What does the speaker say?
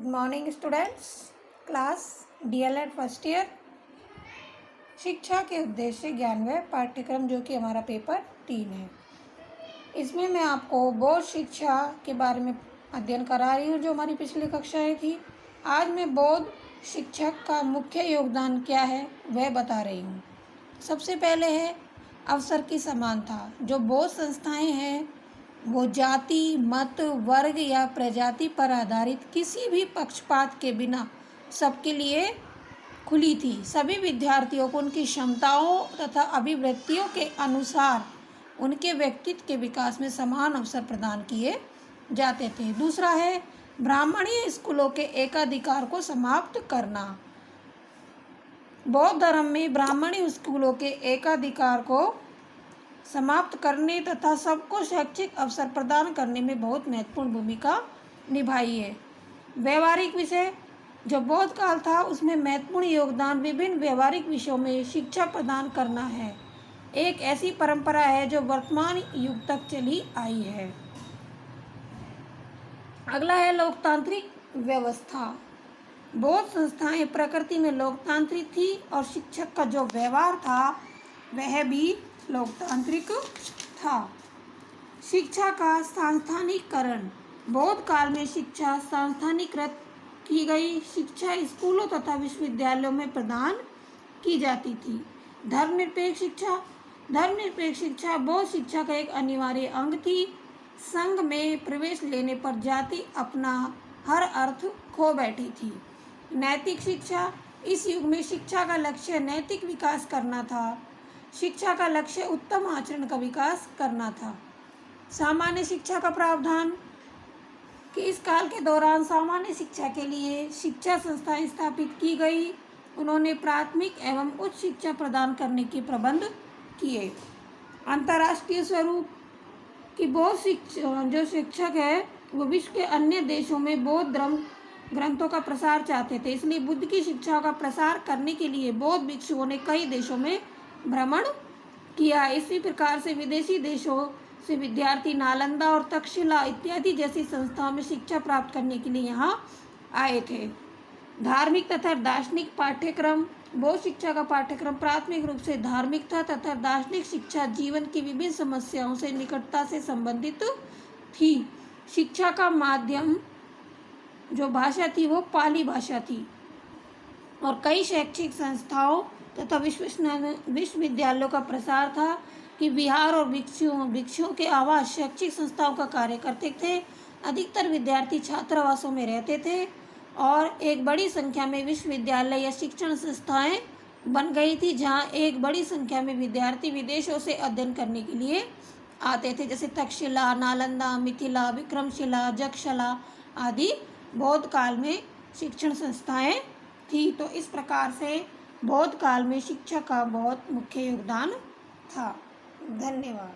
Good morning students, class DElEd first year. शिक्षा के उद्देश्य 11वें पाठ्यक्रम जो कि हमारा पेपर 3 है। इसमें मैं आपको बोर्ड शिक्षा के बारे में अध्ययन करा रही हूँ जो हमारी पिछली कक्षाएं थी। आज मैं बोर्ड शिक्षक का मुख्य योगदान क्या है वह बता रही हूँ। सबसे पहले है अवसर की समानता। जो बोर्ड संस्थाएं हैं वो जाति, मत, वर्ग या प्रजाति पर आधारित किसी भी पक्षपात के बिना सबके लिए खुली थी। सभी विद्यार्थियों को उनकी क्षमताओं तथा अभिवृत्तियों के अनुसार उनके व्यक्तित्व के विकास में समान अवसर प्रदान किए जाते थे। दूसरा है ब्राह्मणीय स्कूलों के एकाधिकार को समाप्त करना। बौद्ध धर्म में ब्राह्मणीय स्कूलों के एकाधिकार को समाप्त करने तथा सबको शैक्षिक अवसर प्रदान करने में बहुत महत्वपूर्ण भूमिका निभाई है। व्यवहारिक विषय जो बौद्ध काल था उसमें महत्वपूर्ण योगदान विभिन्न व्यवहारिक विषयों में शिक्षा प्रदान करना है। एक ऐसी परंपरा है जो वर्तमान युग तक चली आई है। अगला है लोकतांत्रिक व्यवस्था। बौद्ध संस्थाएं प्रकृति में लोकतांत्रिक थी और शिक्षक का जो व्यवहार था वह भी लोकतांत्रिक था। शिक्षा का संस्थानीकरण। बौद्ध काल में शिक्षा संस्थानीकृत की गई। शिक्षा स्कूलों तथा विश्वविद्यालयों में प्रदान की जाती थी। धर्मनिरपेक्ष शिक्षा। धर्मनिरपेक्ष शिक्षा बौद्ध शिक्षा का एक अनिवार्य अंग थी। संघ में प्रवेश लेने पर जाति अपना हर अर्थ खो बैठी थी। नैतिक शिक्षा। इस युग में शिक्षा का लक्ष्य नैतिक विकास करना था। शिक्षा का लक्ष्य उत्तम आचरण का विकास करना था। सामान्य शिक्षा का प्रावधान कि इस काल के दौरान सामान्य शिक्षा के लिए शिक्षा संस्थाएं स्थापित की गई। उन्होंने प्राथमिक एवं उच्च शिक्षा प्रदान करने के प्रबंध किए। अंतर्राष्ट्रीय स्वरूप कि बौद्ध जो शिक्षक है वो विश्व के अन्य देशों में बौद्ध धर्म ग्रंथों का प्रसार चाहते थे, इसलिए बुद्ध की शिक्षा का प्रसार करने के लिए बौद्ध भिक्षुओं ने कई देशों में भ्रमण किया। इसी प्रकार से विदेशी देशों से विद्यार्थी नालंदा और तक्षशिला इत्यादि जैसी संस्थाओं में शिक्षा प्राप्त करने के लिए यहाँ आए थे। धार्मिक तथा दार्शनिक पाठ्यक्रम। बौद्ध शिक्षा का पाठ्यक्रम प्राथमिक रूप से धार्मिक था तथा दार्शनिक शिक्षा जीवन की विभिन्न समस्याओं से निकटता से संबंधित थी। शिक्षा का माध्यम जो भाषा थी वो पाली भाषा थी और कई शैक्षिक संस्थाओं तथा विश्वविद्यालयों का प्रसार था कि विहार और भिक्षुओं के आवास शैक्षिक संस्थाओं का कार्य करते थे। अधिकतर विद्यार्थी छात्रावासों में रहते थे और एक बड़ी संख्या में विश्वविद्यालय या शिक्षण संस्थाएं बन गई थी जहां एक बड़ी संख्या में विद्यार्थी विदेशों से अध्ययन करने के लिए आते थे, जैसे तक्षशिला, नालंदा, मिथिला, विक्रमशिला, जक्षशिला आदि बौद्ध काल में शिक्षण संस्थाएं थी। तो इस प्रकार से बौद्ध काल में शिक्षा का बहुत मुख्य योगदान था। धन्यवाद।